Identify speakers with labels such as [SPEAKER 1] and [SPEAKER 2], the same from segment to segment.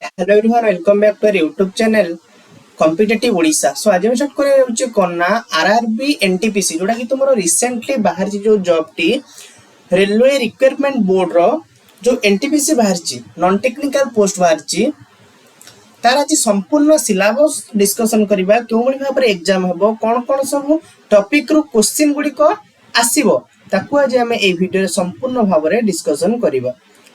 [SPEAKER 1] Hello everyone, welcome back to our YouTube channel competitive Odisha. So आज हम start करे करना आरआरबी एनटीपीसी जोटा कि तुमरो रिसेंटली बाहर जो जॉब टी रेलवे रिक्वायरमेंट बोर्ड रो जो एनटीपीसी बाहर नॉन टेक्निकल पोस्ट बाहर तार आज संपूर्ण सिलेबस डिस्कशन करबा क्यों बड़ी भाबरे एग्जाम हेबो कोन कोन सब टॉपिक रो क्वेश्चन गुडी को आसीबो ताकू आज हम ए वीडियो रे संपूर्ण भाबरे डिस्कशन करबा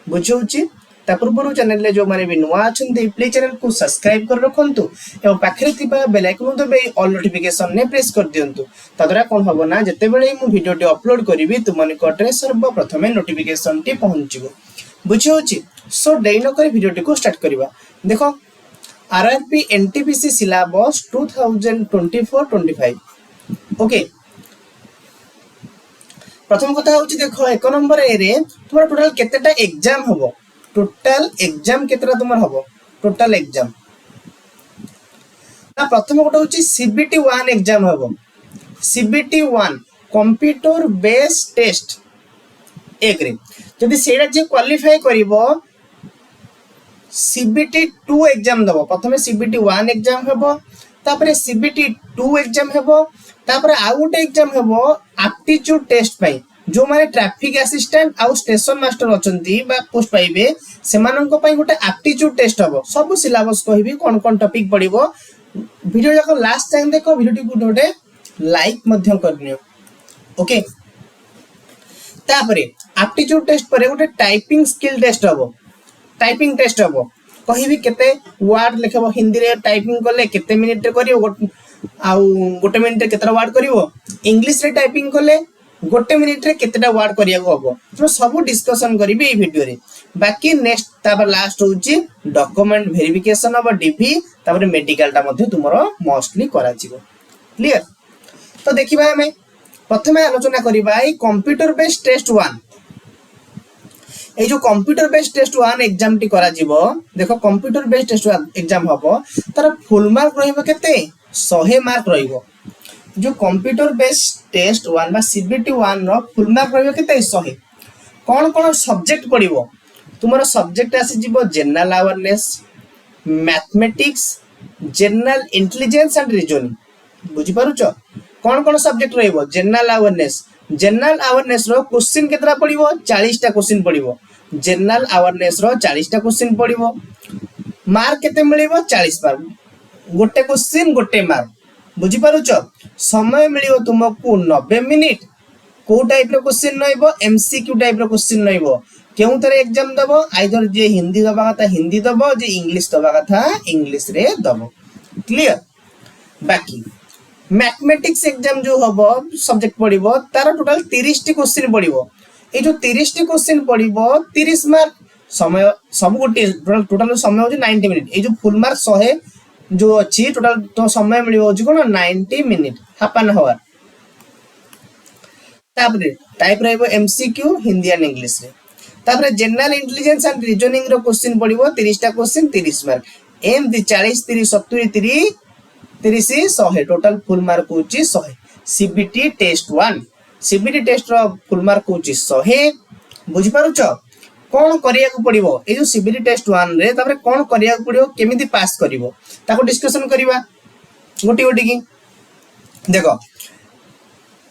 [SPEAKER 1] बुझौची। ता पूर्व चैनल ले जो माने भी नुआ अछंती प्लीज चैनल को सब्सक्राइब कर रखंतु एवं पाखरे थिबा बेल आइकन दबे ऑल नोटिफिकेशन ने प्रेस कर दियंतु तदरा कोन हबो ना जते बेले मु वीडियो टी अपलोड करिवि तुम निकटरे सर्वप्रथम नोटिफिकेशन टी पहुंचीबो बुझौची। सो देई न कर वीडियो टी को स्टार्ट करबा। देखो आरआरबी एनटीपीसी सिलेबस 2024-25 ओके। प्रथम कथा होची देखो एक नंबर ए रे तुम्हारा टोटल केतेटा एग्जाम हबो टोटल एग्जाम केतेटा तुमर हबो टोटल एग्जाम ना प्रथम कोटा होची सीबीटी 1 एग्जाम हबो सीबीटी 1 कंप्यूटर बेस्ड टेस्ट एक रे जदि सेडा जे क्वालिफाई करिवो सीबीटी 2 एग्जाम दबो प्रथमे सीबीटी 1 एग्जाम हेबो तापरे सीबीटी 2 एग्जाम हेबो तापरे आ गोटे एग्जाम हेबो एप्टीट्यूड टेस्ट पई जो माने ट्रैफिक असिस्टेंट आउ स्टेशन मास्टर अछंती बा पोस्ट पाइबे सेमानन को पई गोटे एप्टीट्यूड टेस्ट हबो सब सिलेबस कहबी कोन कोन टॉपिक पडिबो वीडियो जाको लास्ट टाइम देखो वीडियो टी गोटे लाइक मध्य करनियो ओके। तापरे एप्टीट्यूड टेस्ट परे गोटे टाइपिंग स्किल टेस्ट हबो टाइपिंग टेस्ट हबो कहिबी केते वर्ड लिखबो हिंदी रे टाइपिंग करले केते मिनिट रे करियो आउ गोटे मिनिट रे केतेटा वर्ड करिवो इंग्लिश रे टाइपिंग करले गोटे मिनिट रे केतेटा वर्ड करिया को हबो तो सब डिस्कशन करिबे ए वीडियो रे। बाकी नेक्स्ट तापर लास्ट होची डॉक्यूमेंट वेरिफिकेशन ऑफ डीपी तापर मेडिकल टा मध्ये तुमरो मोस्टली करा जिवो क्लियर। तो देखिबा हमें प्रथमे आलोचना करिबा ए कंप्यूटर बेस्ड टेस्ट 1 ए जो कंप्यूटर बेस्ड टेस्ट 1 एग्जाम टी करा जिवो देखो कंप्यूटर बेस्ड टेस्ट 1 एग्जाम हबो तार फुल मार्क रहिबो केते 100 मार्क रहिबो जो कंप्यूटर बेस्ड टेस्ट 1 बा सीबीटी 1 रो फुल मार्क रहिबो केते 100 कोन कोन सब्जेक्ट पडिबो तुमरो सब्जेक्ट आसी जिवो general awareness mathematics general intelligence and reasoning बुझी पारुचो कोन कोन सब्जेक्ट रहिबो जनरल अवेयरनेस रो क्वेश्चन केतरा पडिबो 40 टा क्वेश्चन पडिबो जनरल अवेयरनेस रो 40 टा क्वेश्चन पडिबो मार्क केते मिलिबो 40 मार्क गोटे क्वेश्चन गोटे मार्क बुझी पारुचो समय मिलिबो तुमको 90 मिनिट को टाइप रो क्वेश्चन नइबो एमसीक्यू टाइप रो क्वेश्चन नइबो केउ तरह एग्जाम दबो आइदर जे हिंदी दबा कथा हिंदी दबो जे इंग्लिश दबा कथा इंग्लिश रे दबो क्लियर। बाकी मैथमेटिक्स एग्जाम जो हबो सब्जेक्ट पडिबो तार टोटल 30 टी क्वेश्चन पडिबो ए जो 30 टी क्वेश्चन पडिबो 30 मार्क समय सब गोटे टोटल समय हो 90 मिनिट ए जो फुल मार्क 100 जो अच्छी टोटल तो समय मिलिबो जे कोन 90 मिनिट हाफ एन आवर तापरे टाइप रहइबो एमसीक्यू हिंदी एंड इंग्लिश रे तापरे जनरल इंटेलिजेंस एंड रीजनिंग रो क्वेश्चन पडिबो 30 टा क्वेश्चन 30 मार्क एम 40 30 70 30 30 100 टोटल फुल मार्क होची 100 सीबीटी टेस्ट 1 सीबीटी टेस्ट रो फुल मार्क होची 100 बुझी पारुचो कोन करिया को पडिबो ए जो सीबीटी टेस्ट 1 रे तापरे कोन करिया को पडिबो केमिति पास करिवो ताको डिस्कशन करिवा गोटी गोटी की देखो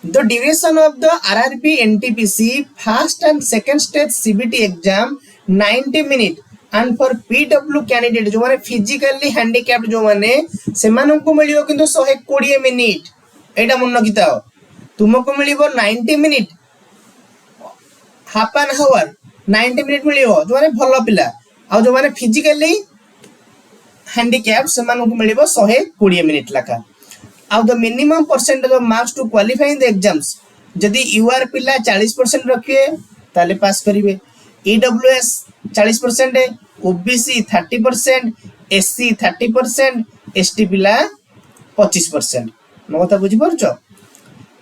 [SPEAKER 1] the duration of the RRB NTPC first and second stage CBT exam 90 minute and for PW candidate जो माने physically handicapped जो माने सेमानन को मिलियो किंतु 120 मिनिट एटा मन रखिताओ तुमको मिलिबो 90 minute half an our 90 minute मिलियो जो माने भलो पिला आ जो माने फिजिकली हैंडिकैप्ड सेमानन को मिलिबो 120 मिनिट लाका आउ the minimum percentage of marks to qualify in the exams जदि यूआर पिला 40% रखिए ताले पास करिवे ईडब्ल्यूएस 40% है ओबीसी 30% एससी 30% एसटी पिला 25% म कथा बुझी परछो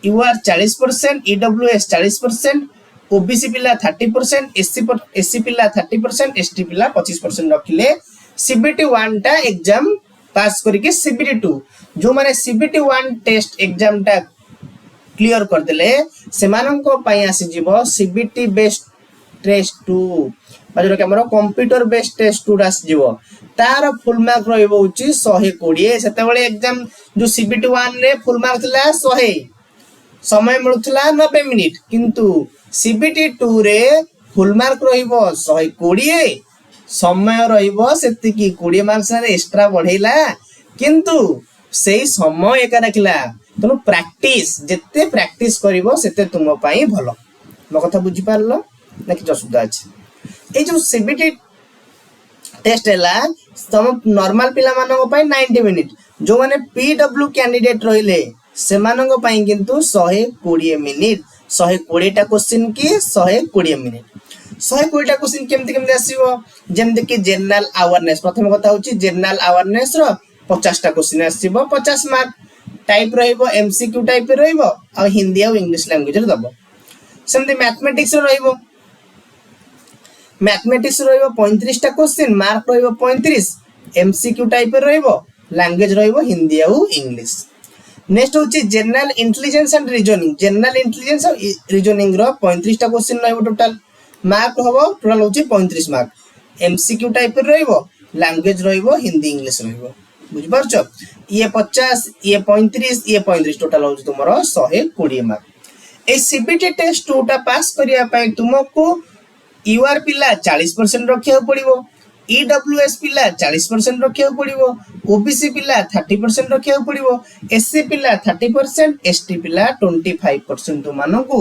[SPEAKER 1] यूआर 40% ईडब्ल्यूएस 40% ओबीसी पिला 30% एससी पिला 30% एसटी पिला 25% रखिले सीबीटी 1 टा एग्जाम पास करके सीबीटी 2 जो माने सीबीटी 1 टेस्ट एग्जाम टा क्लियर कर देले सेमानन को पई आसी जीवो सीबीटी बेस्ड टेस्ट 2 जोटा कि हमर कंप्यूटर बेस्ड टेस्ट टूट आसीजिवो तार फुल मार्क रहइबो होची 120 सेते बेले एग्जाम जो सीबीटी 1 रे फुल मार्क थिला 100 समय मिलुथला 90 मिनिट किंतु सीबीटी 2 रे फुल मार्क रहइबो 120 समय रहइबो सेति की 20 मार्क्स रे एक्स्ट्रा बढ़ेला किंतु सेही समय एका रखला तनु प्रैक्टिस जेते प्रैक्टिस करिवो सेते तुम पई भलो मो कथा बुझी पारलो ना कि असुविधा अछि ए जो सीबीटी टेस्ट हैला तुम नॉर्मल पिला मानको पई 90 मिनिट जो माने पीडब्ल्यू कैंडिडेट रहिले से मानको पई किंतु 120 मिनिट 120 टा क्वेश्चन की 120 मिनिट 120 टा क्वेश्चन केमति केमति आसीबो जेमति कि जनरल अवेयरनेस प्रथम कथा होची जनरल अवेयरनेस रो 50 टा क्वेश्चन आसीबो 50 मार्क टाइप रहिबो एमसीक्यू टाइप रहिबो आ हिंदी आ इंग्लिश लैंग्वेज रे दबो सेमति मैथमेटिक्स रो रहिबो मैथमेटिक्स रहिबो 35 टा क्वेश्चन मार्क रहिबो 35 एमसीक्यू टाइप रहिबो लैंग्वेज रहिबो हिंदी आ इंग्लिश नेक्स्ट होची जनरल इंटेलिजेंस एंड रीजनिंग और रीजनिंग रो 35 टा क्वेश्चन रहिबो टोटल मार्क होबो टोटल होची 35 मार्क एमसीक्यू टाइप रहिबो लैंग्वेज रहिबो हिंदी इंग्लिश रहिबो बुझ पारछो ये 50 ये 35 टोटल होची तुमरो 120 मार्क ए सीबीटी टेस्ट 2 टा पास करिया पई तुमको यूआर पिला 40% रखिया पड़िबो ईडब्ल्यूएस पिला 40% रखिया पड़िबो ओबीसी पिला 30% रखिया पड़िबो एससी पिला 30% एसटी पिला 25% तो मानकू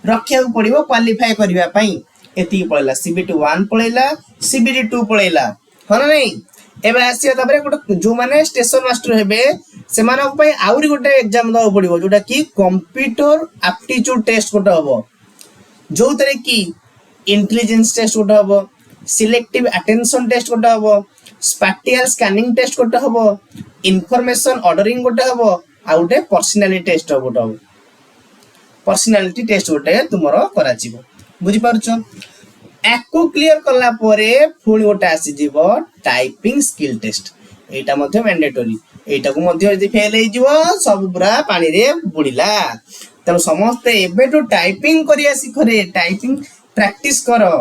[SPEAKER 1] रखिया पड़िबो क्वालीफाई करिवा पई एती पळैला सीबीटी 1 पळैला सीबीटी 2 पळैला हन नै एबे आसीया तबरे गोटे जो माने स्टेशन मास्टर हेबे से मानक पई आउरी गोटे एग्जाम दो पड़िबो जोटा की कंप्यूटर एप्टीट्यूड टेस्ट गोटे हबो जो तरे की इंटेलिजेंस टेस्ट गोटे हबो सिलेक्टिव अटेंशन टेस्ट गोटे हबो स्पैटियल स्कैनिंग टेस्ट गोटे हबो इंफॉर्मेशन ऑर्डरिंग गोटे हबो आ गोटे पर्सनालिटी टेस्ट गोटे हबो पर्सनालिटी टेस्ट गोटे तुमरो कराजिबो बुझी पारछो एको क्लियर करला परे फुणी गोटे आसी जीवो टाइपिंग स्किल टेस्ट एटा मध्ये मैंडेटरी एटा को मध्ये यदि फेल हे जीवो सब पूरा पानी रे बुडीला तब समस्त एबे तो टाइपिंग करिया सिखरे टाइपिंग प्रैक्टिस करो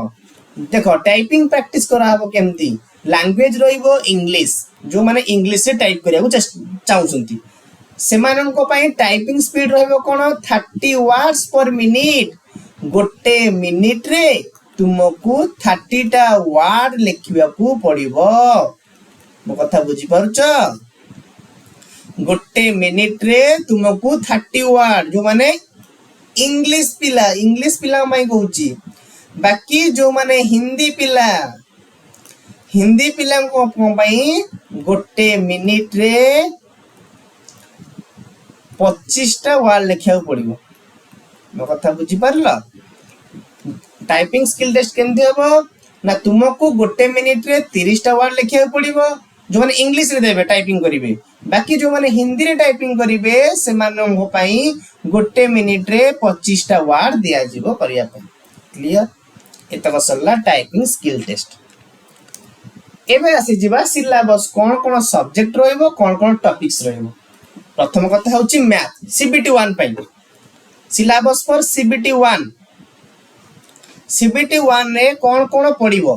[SPEAKER 1] देखो टाइपिंग प्रैक्टिस करा हबो केमती लैंग्वेज रहिबो इंग्लिश जो माने इंग्लिश से टाइप करिया को चाहउसंती सेमानन को पई टाइपिंग स्पीड रहिबो कोन 30 वर्ड्स पर मिनिट गोटे मिनिट रे तुमको 30 टा वर्ड लिखिबा को पड़िबो मो कथा बुझी पारुछ गोटे मिनिट रे तुमको 30 वर्ड जो माने इंग्लिश पिला माई कहूची बाकी जो माने हिंदी पिला को पई गोटे मिनिट रे 25 टा वर्ड लिखिया पड़िबो मो कथा बुझी पारलो टाइपिंग स्किल टेस्ट केमती हबो ना तुमको गोटे मिनिट रे 30 टा वर्ड लिखिया पड़िबो जो माने इंग्लिश रे देबे टाइपिंग करिवे बाकी जो माने हिंदी रे टाइपिंग करिवे से मानन पई गोटे मिनिट रे 25 टा वर्ड दिया जिवो करिया पे क्लियर एतक सरला टाइपिंग स्किल टेस्ट एबे आसी जिबा सिलेबस कोन कोन सब्जेक्ट रहइबो कोन कोन टॉपिक्स रहइबो प्रथम कथा होची मैथ सीबीटी 1 पई सिलेबस फॉर सीबीटी 1 रे कोन कोन पढिबो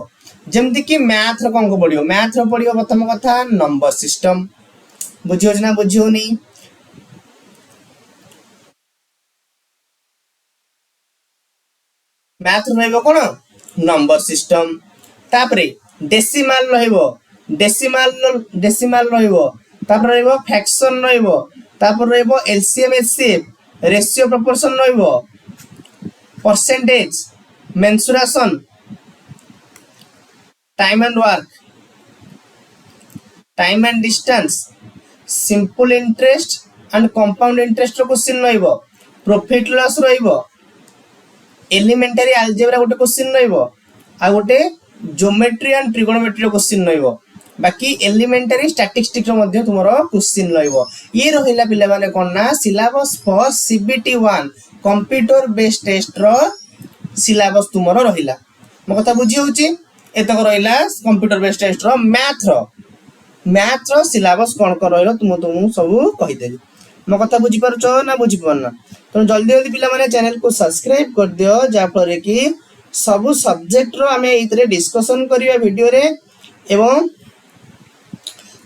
[SPEAKER 1] जेमति कि मैथ रो कोन को पढिबो मैथ रो पढिबो प्रथम कथा नंबर सिस्टम बुझियो ना बुझियो नी मैथ रहइबो कोन नंबर सिस्टम तापरे डेसिमल रहइबो तापर रहइबो फ्रैक्शन रहइबो तापर रहइबो एलसीएम एचसीएफ रेशियो प्रोपोर्शन रहइबो percentage mensuration time and work time and distance simple interest and compound interest रो क्वेश्चन रहइबो प्रॉफिट लॉस रहइबो एलिमेंटरी अलजेब्रा गोटे क्वेश्चन रहइबो आ गोटे ज्योमेट्री एंड ट्रिगोनोमेट्री रो क्वेश्चन रहइबो बाकी एलिमेंटरी स्टैटिस्टिक्स रो मध्ये तुमरो क्वेश्चन रहइबो ये रहिला पिले माने कोन ना syllabus for CBT 1 computer based test रो सिलेबस तुमरो रहिला म कथा बुझी होची एतक रहिला कंप्यूटर बेस्ड टेस्ट रो मैथ रो सिलेबस कोन को रहिलो तुम सब कहि देली म कथा बुझी पारुछो ना बुझी पड़ना तो जल्दी जल्दी पिला माने चैनल को सब्सक्राइब कर दियो जा पर कि सबु सब्जेक्ट रो आमे इतरे डिस्कशन करिया वीडियो रे एवं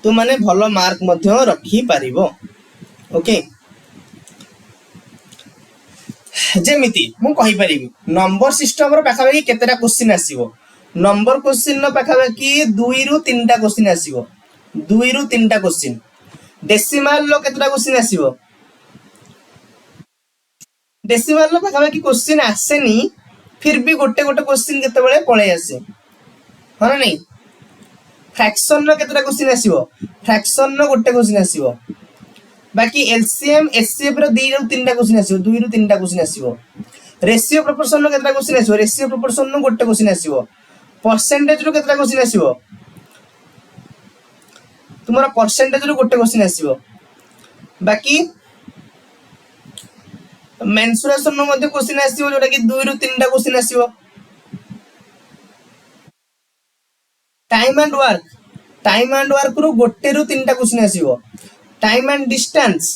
[SPEAKER 1] तु माने भलो मार्क मध्य रखी पारिबो ओके जेमिति मु कहि परिबी नंबर सिस्टम रो पाखा कि केतेटा क्वेश्चन आसीबो नंबर क्वेश्चन रो पाखा कि 2 रु 3टा क्वेश्चन आसीबो 2 रु 3टा क्वेश्चन डेसिमल लो केतेटा क्वेश्चन आसीबो डेसिमल लो पाखा कि क्वेश्चन आसेनी फिर भी गोटे गोटे क्वेश्चन केते बेले पळे आसे हां नहीं फ्रैक्शन रो केतेटा क्वेश्चन आसीबो फ्रैक्शन रो गोटे क्वेश्चन आसीबो बाकी एलसीएम एचसीएफ रो 2 रु 3टा क्वेश्चन आसीबो 2 रु 3टा क्वेश्चन आसीबो रेशियो प्रोपोर्शन रो केतेटा क्वेश्चन आसीबो रेशियो प्रोपोर्शन रो गोटे क्वेश्चन आसीबो परसेंटेज रो केतेटा क्वेश्चन आसीबो तुमरा परसेंटेज रो गोटे क्वेश्चन आसीबो बाकी मेंसुरेशन रो मध्ये क्वेश्चन आसीबो जोटा कि 2 रु 3टा क्वेश्चन आसीबो टाइम एंड वर्क रो गोटे रु 3टा क्वेश्चन आसीबो टाइम एंड डिस्टेंस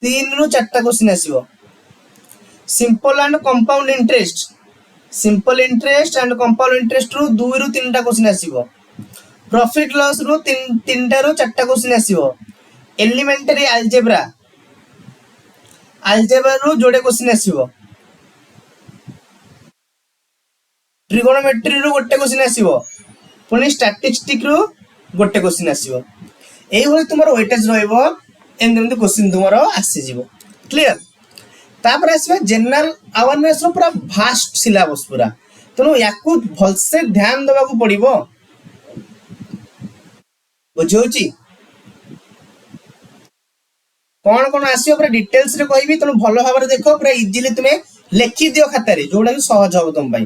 [SPEAKER 1] 3 रु 4टा क्वेश्चन आसीबो simple and compound interest and compound interest रु 2 रु 3टा क्वेश्चन आसीबो प्रॉफिट लॉस रु 3टा रु 4टा क्वेश्चन आसीबो एलिमेंटरी अलजेब्रा रु जोड़े क्वेश्चन आसीबो ट्रिगोनोमेट्री रु गोटे क्वेश्चन आसीबो पुनी स्टैटिस्टिक रु गोटे क्वेश्चन आसीबो एई होय तुमरो वेटेज रहइबो एंड क्वेश्चन तुमरो आसी जिवो क्लियर तापर आसीबा जनरल अवेयरनेस रो पूरा वास्ट सिलेबस पूरा तनो याकू भलसे ध्यान देबा को पड़िबो बुझौची कौन आसियो पूरा डिटेल्स रे कहबी तनो भलो भाबरे देखो पूरा इजीली तुमे लेखि दियो खाता रे जोडा कि सहज हो तुम भाई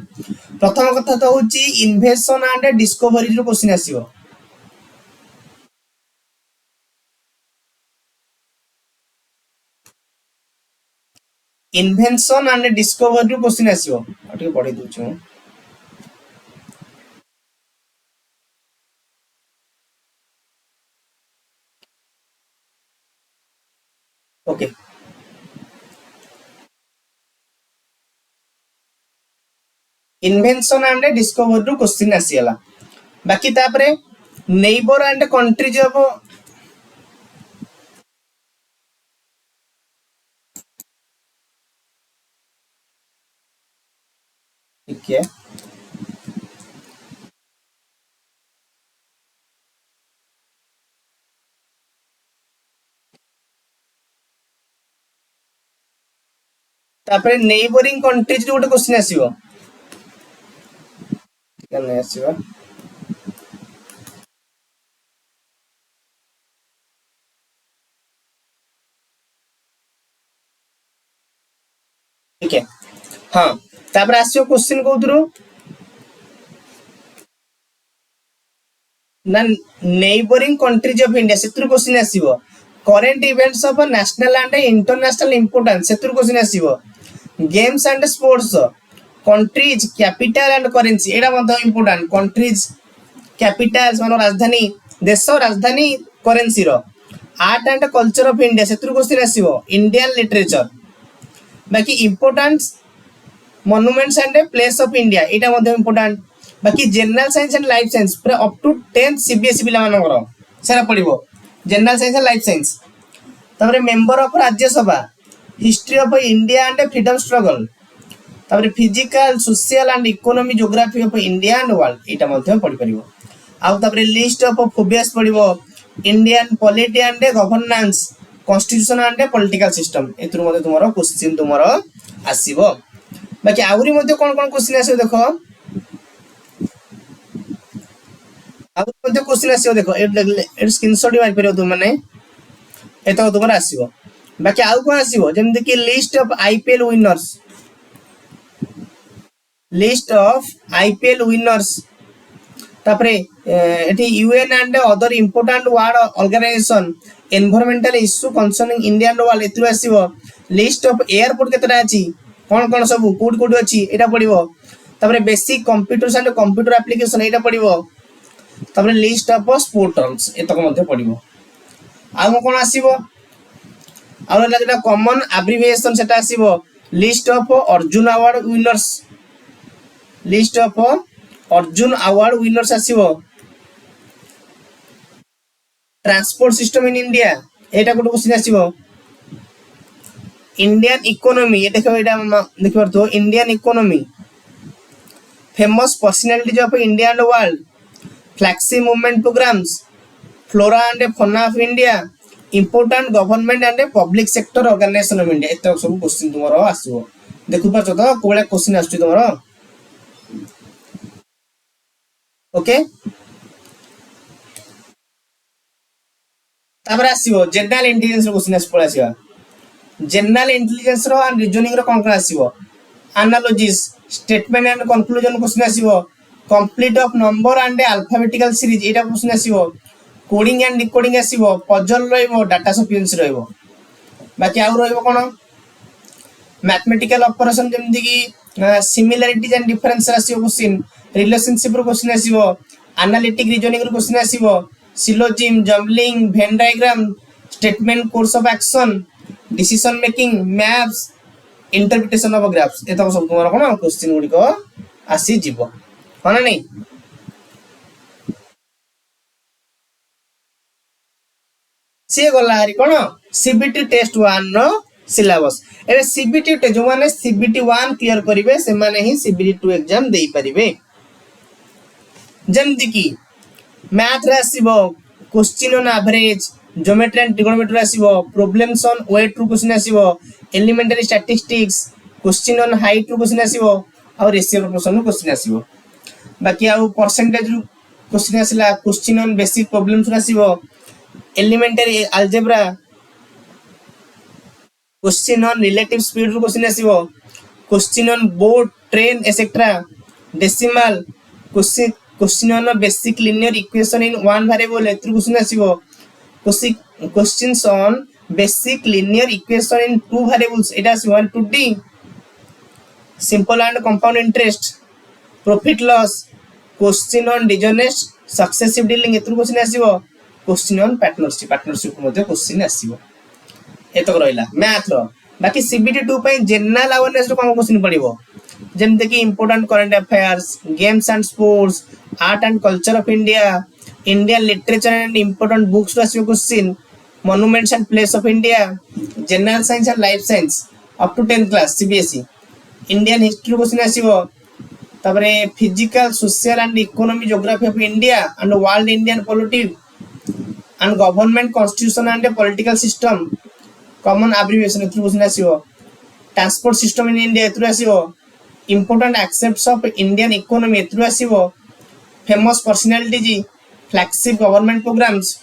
[SPEAKER 1] प्रथम कथा तो होची इन्वेंशन एंड डिस्कवरी रो क्वेश्चन आसीबो इन्वेंशन एंड डिस्कवरी रो क्वेश्चन आसीबो अटे पढै दउछु ओके इन्वेंशन एंड डिस्कवरी रो क्वेश्चन आसीला बाकी तापरे नेबर एंड कंट्रीज ऑफ ठीक है तापरे नेबरिंग कंट्रीज रो गोटे क्वेश्चन आसीबो केने आसीबो ठीक है हां तापर आसियो क्वेश्चन कोथरो ना नेबरिंग कंट्रीज ऑफ इंडिया सेतुर क्वेश्चन आसीबो current events of national and international importance सेतुर क्वेश्चन आसीबो games and sports countries capital and currency एडा मध्ये इंपोर्टेंट कंट्रीज कैपिटल्स मानो राजधानी देश राजधानी करेंसी रो art and culture of India सेतुर क्वेश्चन आसीबो इंडियन लिटरेचर बाकी importance monuments and place of India एटा मध्ये इंपोर्टेंट बाकी general science and life science पूरा अप टू 10th सीबीएसई पिला मानकर सेरा पडिबो general science and life science तबरे member of Rajya Sabha history of India and freedom struggle तबरे physical social and economy geography of India and world एटा मध्ये पढि परिबो आ तबरे लिस्ट ऑफ फोबियास पडिबो Indian polity and governance constitution and political system एतुर मध्ये तुमरो क्वेश्चन तुमरो आसीबो बाकी आउरी मध्ये कोन कोन क्वेश्चन आसीबो देखो आउरी मध्ये क्वेश्चन आसीबो देखो ए स्क्रीनशॉट मारि परियो तुम माने एतो तुमरो आसीबो बाकी आउ कोन आसीबो जेमते कि लिस्ट ऑफ आईपीएल विनर्स तापरे एठी UN and other important world organisation environmental issue concerning Indian world एतु आसीबो लिस्ट ऑफ एयरपोर्ट केतरा अछि कोन कोन सब कोड कोड अछि एटा पडिबो तापरे basic computers and computer application एटा पडिबो तापरे लिस्ट ऑफ स्पोर्ट टर्म्स एतक मध्ये पडिबो आ कोन आसीबो आउ लागला कॉमन एब्रिविएशन सेटा आसीबो list of Arjun award winners, list of Arjun award winners आसीबो। ट्रांसपोर्ट सिस्टम इन इंडिया एटा गोटे क्वेश्चन आसीबो। इंडियन इकोनॉमी ये देखो, एटा देखि परतो Indian economy, famous personalities of India and world, flagship movement programmes, flora and fauna of India, important government and public sector organisation of India. एत सब क्वेश्चन तुमरो आसीबो। देखु पाछो तो कोबळे क्वेश्चन आछी तुमरो। ओके, तापर आसीबो जनरल इंटेलिजेंस क्वेश्चन आसी पळा आसीबा। जनरल इंटेलिजेंस रो एंड रीजनिंग रो कोन कोन आसीबो? Analogies, statement and conclusion question आसीबो। Complete of number and alphabetical series एटा क्वेश्चन आसीबो। कोडिंग एंड डिकोडिंग आसीबो। पजल रहइबो, डाटा साइंस रहइबो। बाकी आउ रहइबो कोन? मैथमेटिकल ऑपरेशन जेमति की सिमिलरिटीज एंड डिफरेंस आसीबो क्वेश्चन। रिलेशनशिप रो क्वेश्चन आसीबो। एनालिटिक रीजनिंग रो क्वेश्चन आसीबो। Syllogism, jumbling, venn diagram, statement, course of action, decision making, maps, interpretation of graphs. एतक सब तुमरा कोन क्वेश्चन गुडी को आसी जीवो हना नहीं। से गला हरी कोन सीबीटी टेस्ट 1 नो सिलेबस। एबे सीबीटी टे जो माने सीबीटी 1 क्लियर करिवे से माने ही सीबीटी 2 एग्जाम देई परिवे। जेमति की मैथ रे आसीबो question on average, geometry and trigonometry आसीबो, प्रॉब्लम्स ऑन वेट रू क्वेश्चन आसीबो, elementary statistics, question on height रू क्वेश्चन आसीबो और रेशियो प्रोपोर्शन रू क्वेश्चन आसीबो। बाकी आउ परसेंटेज रू क्वेश्चन आसीला, क्वेश्चन ऑन बेसिक प्रॉब्लम्स रू आसीबो, elementary algebra, question on relative speed रू क्वेश्चन आसीबो, question on boat, train etcetera, decimal, question on basic linear equation in one variable एथु क्वेश्चन आसीबो, questions on basic linear equation in two variables एटा आसीबो 2D, simple and compound interest, profit loss, question on dishonest successive dealing एथु question आसीबो, question on partnership मध्ये question आसीबो। एतक रहिला मैथ रो। बाकी सीबीटी 2 पय जनरल अवेयरनेस रो कोन क्वेश्चन पडिबो? जेमते कि important current affairs, games and sports, art and culture of India, Indian literature and important books आसीबो question, monuments and place of India, general science and life science up to 10th class CBSE, Indian history question आसीबो। तबरे physical, social and economy, geography of India and world, Indian polity and government constitution and political system, common abbreviation एथु question आसीबो। Transport system in India एथु आसीबो। Important aspects of Indian economy एथु आसीबो। Famous personalities, flagship government programs,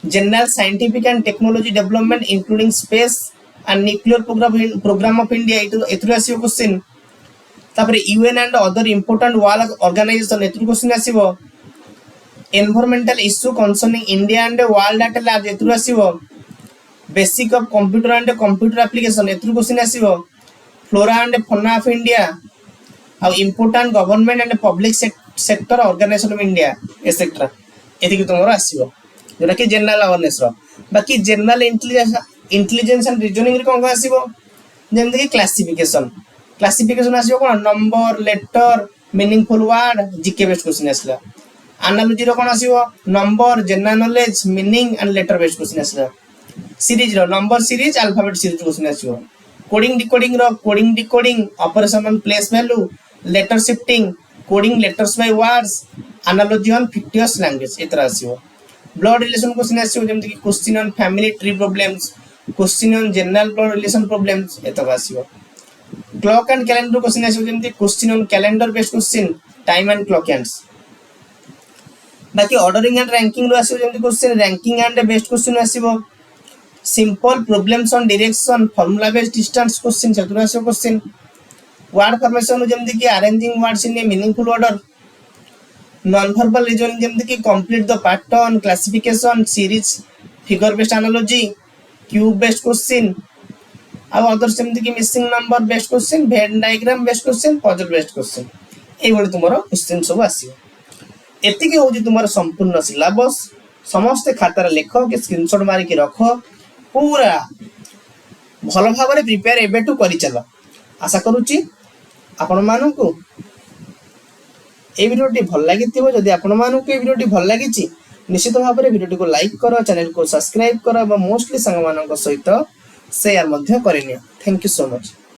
[SPEAKER 1] general scientific and technology development including space and nuclear program of India एथु आसीबो question. तापरे UN and other important world organisation एथु question आसीबो। Environmental issue concerning India and world at large एथु आसीबो। Basic of computer and computer application एथु question आसीबो। Flora and fauna of India और important government and public sector organisation of India etcetera एथि तुमरो आसीबो जोटा कि जनरल अवेयरनेस रो। बाकी जनरल इंटेलिजेंस एंड रीजनिंग रे कोन आसीबो? जेमते कि क्लासिफिकेशन आसीबो कोन number, letter, meaningful word, GK based question आसीला। एनालॉजी रो कोन आसीबो? Number, general knowledge, meaning and letter based question आसीला। सीरीज रो number series, alphabet series question आसीबो। Coding decoding, operation on place value, letter shifting, coding letters by words, analogy on fictitious language एतरा आसीबो। Blood relation question आसीबो जेमति कि question on family tree problems, question on general blood relation problems एतक आसीबो। Clock and calendar question आसीबो जेमति question on calendar based question, time and clock hands. बाकी ऑर्डरिंग एंड रैंकिंग रो आसीबो जेमति question ranking and based question आसीबो। Simple problems on direction, formula based distance question एतरा आसीबो क्वेश्चन। वर्ड फॉर्मेशन जेमति कि arranging words in a meaningful order. Non verbal reasoning जेमति कि complete the pattern, classification, series, figure based analogy, cube based question और other जेमति कि missing number based question, venn diagram based question, puzzle based question ए बोले तुमरो question सब आसीबो। एति कि होजी तुमरो संपूर्ण सिलेबस। समस्त खातार लेख कि स्क्रीनशॉट मारि कि रख, पूरा भल भाव प्रिपेयर एबेटू करि चलो। आशा करूची आपण मानकु ए भिडियोटी भल लागिथिबो। जदि आपण मानकु ए भिडियोटी भल लागिची निश्चित भाव में भिडियोटी को लाइक करो, चैनल को सब्सक्राइब करो और मोस्टली सांग मानक सहित शेयर मध्य करनियो। Thank you so much.